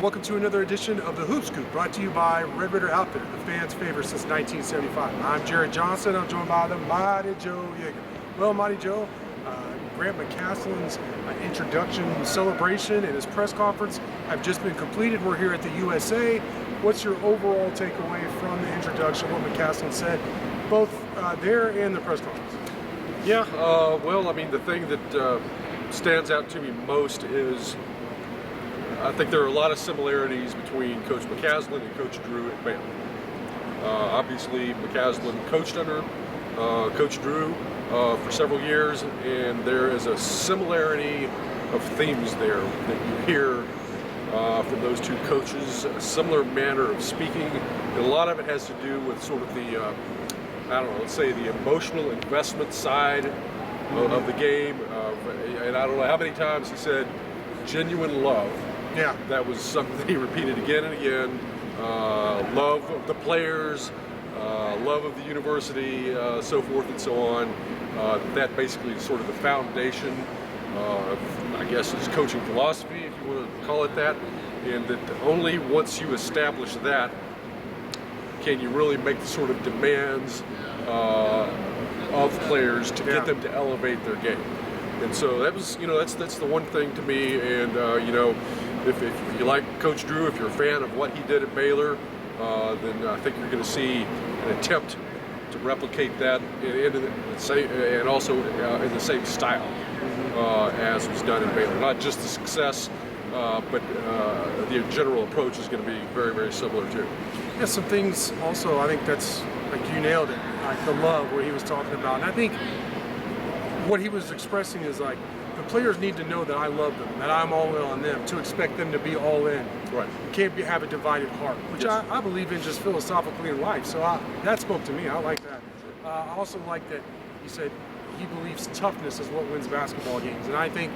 Welcome to another edition of the Hoop Scoop, brought to you by Red Raider Outfitter, the fans' favorite since 1975. I'm Jared Johnson. I'm joined by the Mighty Joe Yeager. Well, Mighty Joe, Grant McCasland's introduction celebration and his press conference have just been completed. We're here at the USA. What's your overall takeaway from the introduction, what McCasland said, both there and the press conference? Yeah, well, I mean, the thing that stands out to me most is I think there are a lot of similarities between Coach McCasland and Coach Drew at Baylor. Obviously, McCasland coached under Coach Drew for several years, and there is a similarity of themes there that you hear from those two coaches, a similar manner of speaking. And a lot of it has to do with sort of the, I don't know, let's say the emotional investment side of the game. And I don't know how many times he said genuine love. Yeah. That was something that he repeated again and again. Love of the players, love of the university, so forth and so on. That basically is sort of the foundation of, I guess, his coaching philosophy, if you want to call it that. And that only once you establish that can you really make the sort of demands of players to get them to elevate their game. And so that was, that's the one thing to me. And if you like Coach Drew, if you're a fan of what he did at Baylor, then I think you're going to see an attempt to replicate that and also in the same style as was done in Baylor. Not just the success, but the general approach is going to be very, very similar too. Yeah, some things also, I think that's, like you nailed it, like the love, what he was talking about. And I think what he was expressing is like, the players need to know that I love them, that I'm all in on them, to expect them to be all in. Right. You can't have a divided heart, which I believe in just philosophically in life. So that spoke to me. I like that. I also like that he said he believes toughness is what wins basketball games. And I think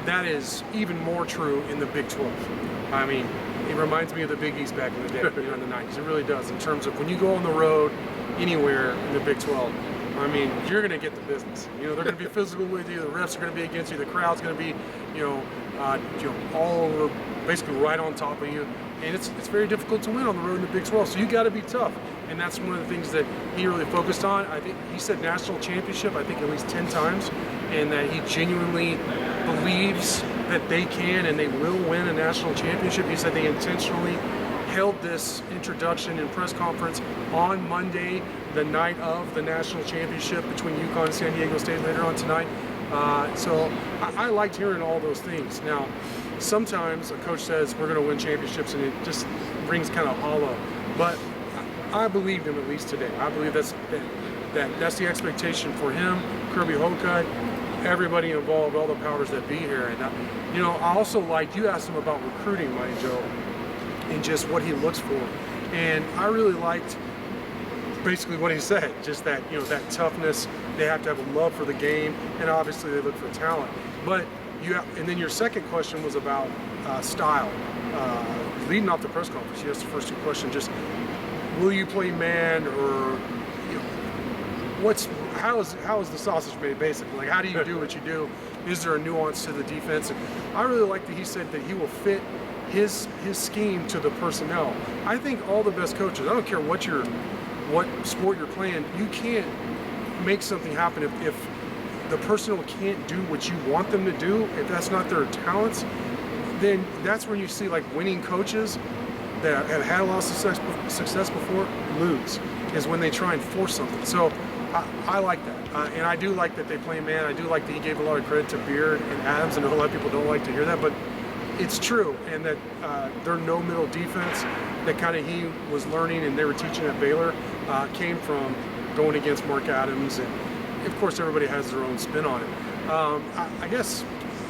that is even more true in the Big 12. I mean, it reminds me of the Big East back in the day, in the 90s. It really does, in terms of when you go on the road anywhere in the Big 12. I mean, you're going to get the business. They're going to be physical with you. The refs are going to be against you. The crowd's going to be, all over, basically right on top of you. And it's very difficult to win on the road in the Big 12. So you got to be tough. And that's one of the things that he really focused on. I think he said national championship, I think at least 10 times, and that he genuinely believes that they can and they will win a national championship. He said they intentionally held this introduction and press conference on Monday, the night of the national championship between UConn and San Diego State later on tonight. So I liked hearing all those things. Now, sometimes a coach says we're going to win championships and it just rings kind of hollow. But I believed him at least today. I believe that's the expectation for him, Kirby Hocutt, everybody involved, all the powers that be here. And I also liked, you asked him about recruiting, Mighty Joe, and just what he looks for. And I really liked basically what he said, just that, that toughness. They have to have a love for the game, and obviously they look for talent. But and then your second question was about style. Leading off the press conference, you asked the first two questions, just will you play man, or how is the sausage made, basically? Like, how do you do what you do? Is there a nuance to the defense? And I really like that he said that he will fit his scheme to the personnel. I think all the best coaches, I don't care what sport you're playing, you can't make something happen if the personnel can't do what you want them to do. If that's not their talents, then that's when you see like winning coaches that have had a lot of success before lose, is when they try and force something. So I like that, and I do like that they play man. I do like that he gave a lot of credit to Beard and Adams. I know a lot of people don't like to hear that, but it's true, and that their no-middle defense that kind of he was learning and they were teaching at Baylor came from going against Mark Adams, and of course everybody has their own spin on it. I guess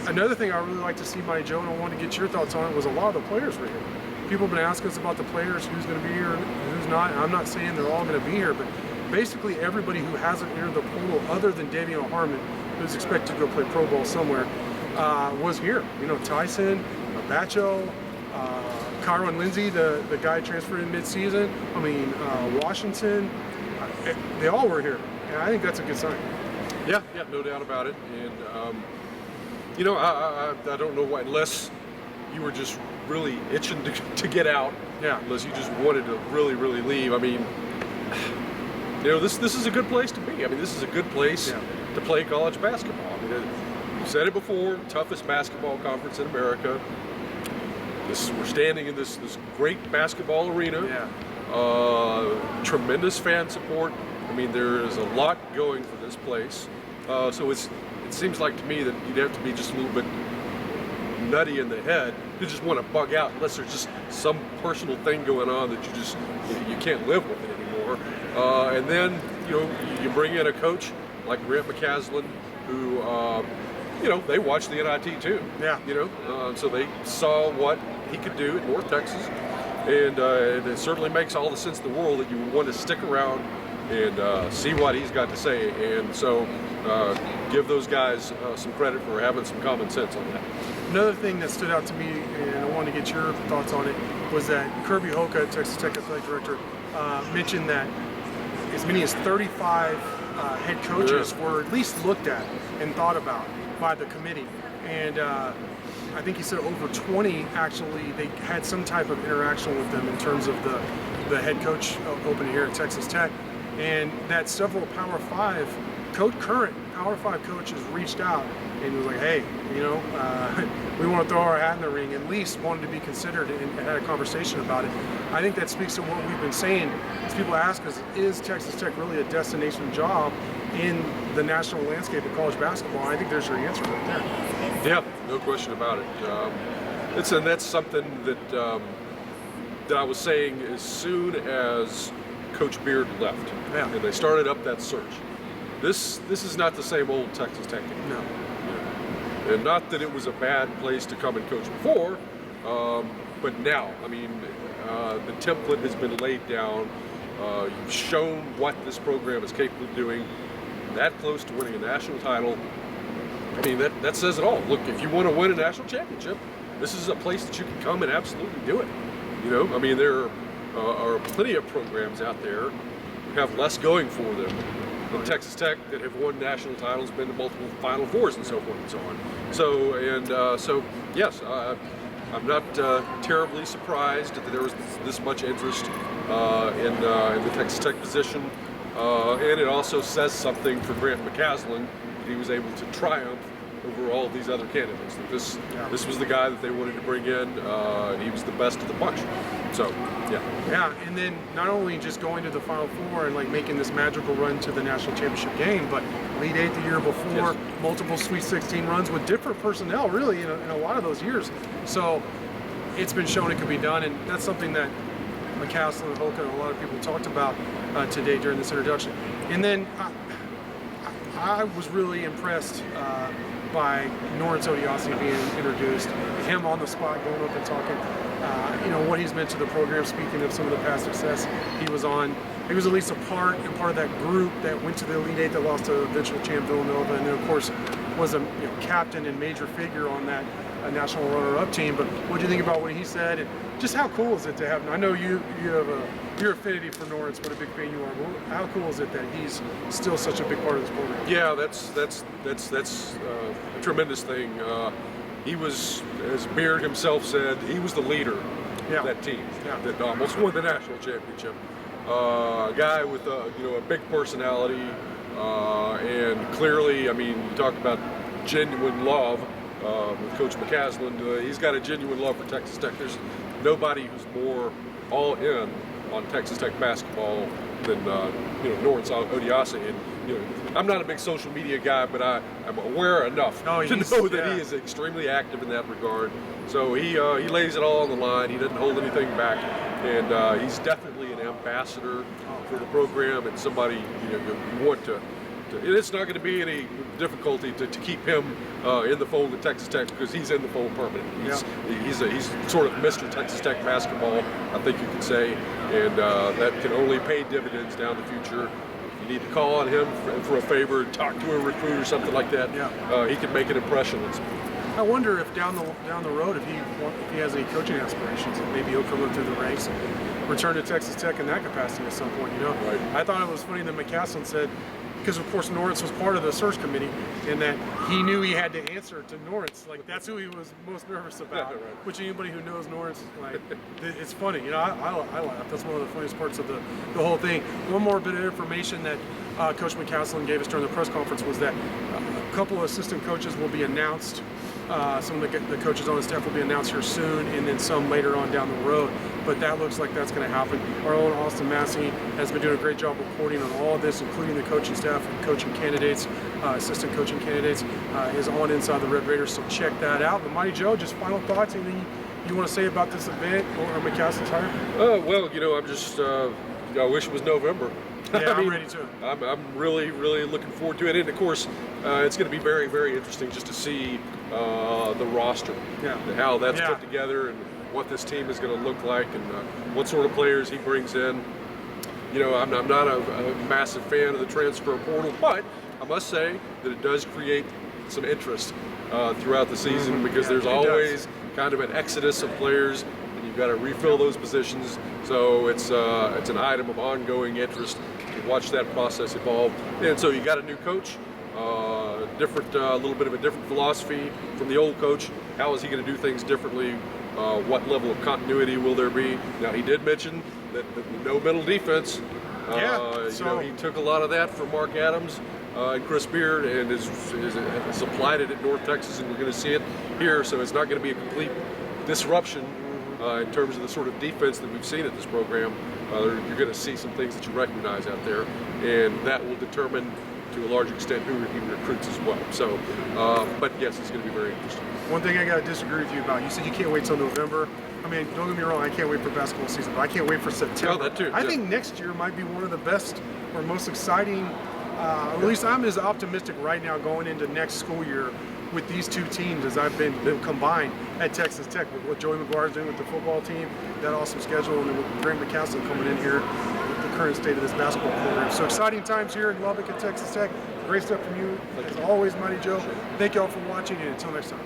another thing I really like to see, Mighty Joe, and I wanted to get your thoughts on it, was a lot of the players were here. People have been asking us about the players, who's going to be here and who's not. I'm not saying they're all going to be here, but basically everybody who hasn't entered the portal other than Davion Harmon, who's expected to go play pro ball somewhere, was here. Tyson, Bacho, Kyron Lindsey, the guy transferred in mid-season. I mean, Washington, they all were here. And I think that's a good sign. Yeah, no doubt about it. And, I don't know why, unless you were just really itching to get out, Yeah. unless you just wanted to really, really leave. I mean, you know, this is a good place to be. I mean, this is a good place to play college basketball. I mean, you said it before, toughest basketball conference in America. We're standing in this great basketball arena. Yeah. Tremendous fan support. I mean, there is a lot going for this place. So it seems like to me that you'd have to be just a little bit nutty in the head to just want to bug out, unless there's just some personal thing going on that you can't live with it anymore. And then, you know, you bring in a coach like McCasland, who, you know, they watched the NIT too. Yeah. You know, so they saw what he could do at North Texas, and it certainly makes all the sense in the world that you would want to stick around and see what he's got to say. And so give those guys some credit for having some common sense on that. Another thing that stood out to me, and I wanted to get your thoughts on it, was that Kirby Hoka, Texas Tech athletic director, mentioned that as many as 35 head coaches were at least looked at and thought about by the committee. And I think he said over 20 actually they had some type of interaction with them in terms of the head coach opening here at Texas Tech, and that several Power 5 current Power 5 coaches reached out and was like, hey, you know, we want to throw our hat in the ring, at least wanted to be considered, and had a conversation about it. I think that speaks to what we've been saying. As people ask us, is Texas Tech really a destination job in the national landscape of college basketball? I think there's your answer right there. Yeah, no question about it. And that's something that that I was saying as soon as Coach Beard left, and they started up that search. This is not the same old Texas Tech team. No. And not that it was a bad place to come and coach before, but now, I mean, the template has been laid down. You've shown what this program is capable of doing. That close to winning a national title. I mean, that says it all. Look, if you want to win a national championship, this is a place that you can come and absolutely do it. You know, I mean, there are plenty of programs out there who have less going for them than Texas Tech, that have won national titles, been to multiple Final Fours, and so forth and so on. So yes, I'm not terribly surprised that there was this much interest in the Texas Tech position, and it also says something for Grant McCasland that he was able to triumph over all of these other candidates. That this was the guy that they wanted to bring in, and he was the best of the bunch. So, yeah. Yeah, and then not only just going to the Final Four and like making this magical run to the national championship game, but Elite Eight the year before, multiple Sweet 16 runs with different personnel, really, in a lot of those years. So it's been shown it could be done, and that's something that McCasland and Hoka and a lot of people talked about today during this introduction. And then I was really impressed by Norense Odiase being introduced, him on the spot going up and talking, you know, what he's meant to the program, speaking of some of the past success he was on. He was at least a part of that group that went to the Elite Eight that lost to eventual champ Villanova, and then of course was a captain and major figure on that national runner-up team. But what do you think about what he said, and just how cool is it to have? I know you have your affinity for Norense, what a big fan you are. But how cool is it that he's still such a big part of this program? Yeah, that's a tremendous thing. He was, as Beard himself said, he was the leader of that team that almost won the national championship. A guy with a big personality, and clearly, I mean, you talk about genuine love with Coach McCasland. He's got a genuine love for Texas Tech. There's nobody who's more all in on Texas Tech basketball than Norense Odiase. And I'm not a big social media guy, but I'm aware enough to know that he is extremely active in that regard. So he lays it all on the line. He doesn't hold anything back, and he's definitely an ambassador for the program, and somebody you want to. It's not going to be any difficulty to keep him in the fold at Texas Tech, because he's in the fold permanently. He's sort of Mr. Texas Tech basketball, I think you could say, and that can only pay dividends down the future. If you need to call on him for a favor, talk to a recruit or something like that, he can make an impression. I wonder if down the road, if he has any coaching aspirations, and maybe he'll come up through the ranks and return to Texas Tech in that capacity at some point. Right. I thought it was funny that McCasland said, because of course Norense was part of the search committee, and that he knew he had to answer to Norense. Like that's who he was most nervous about. Right. Which anybody who knows Norense, like, it's funny. I laugh. That's one of the funniest parts of the whole thing. One more bit of information that Coach McCasland gave us during the press conference was that a couple of assistant coaches will be announced. Some of the coaches on the staff will be announced here soon, and then some later on down the road. But that looks like that's going to happen. Our own Austin Massey has been doing a great job reporting on all of this, including the coaching staff and coaching candidates, assistant coaching candidates, is on Inside the Red Raiders, so check that out. But Mighty Joe, just final thoughts, anything you want to say about this event or McCasland's hire? Well, I'm just, I wish it was November. Yeah, I mean, I'm ready too. I'm really, really looking forward to it. And of course, it's going to be very, very interesting just to see the roster, how that's put together, and what this team is going to look like, and what sort of players he brings in. I'm not a massive fan of the transfer portal, but I must say that it does create some interest throughout the season, because there's always kind of an exodus of players, and you've got to refill those positions. So it's an item of ongoing interest to watch that process evolve. And so you got a new coach, a little bit of a different philosophy from the old coach. How is he going to do things differently? What level of continuity will there be? Now, he did mention that no middle defense. He took a lot of that from Mark Adams and Chris Beard, and has applied it at North Texas, and we're going to see it here. So it's not going to be a complete disruption in terms of the sort of defense that we've seen at this program. You're going to see some things that you recognize out there, and that will determine to a large extent who he recruits as well. So, but yes, it's going to be very interesting. One thing I got to disagree with you about, you said you can't wait till November. I mean, don't get me wrong, I can't wait for basketball season, but I can't wait for September. Oh, that too. I think next year might be one of the best or most exciting, at least I'm as optimistic right now going into next school year with these two teams as I've been combined at Texas Tech, with what Joey McGuire's doing with the football team, that awesome schedule, and then with Grant McCasland coming in here with the current state of this basketball program. So exciting times here in Lubbock at Texas Tech. Great stuff from you. As always, Mighty Joe. Thank you all for watching, and until next time.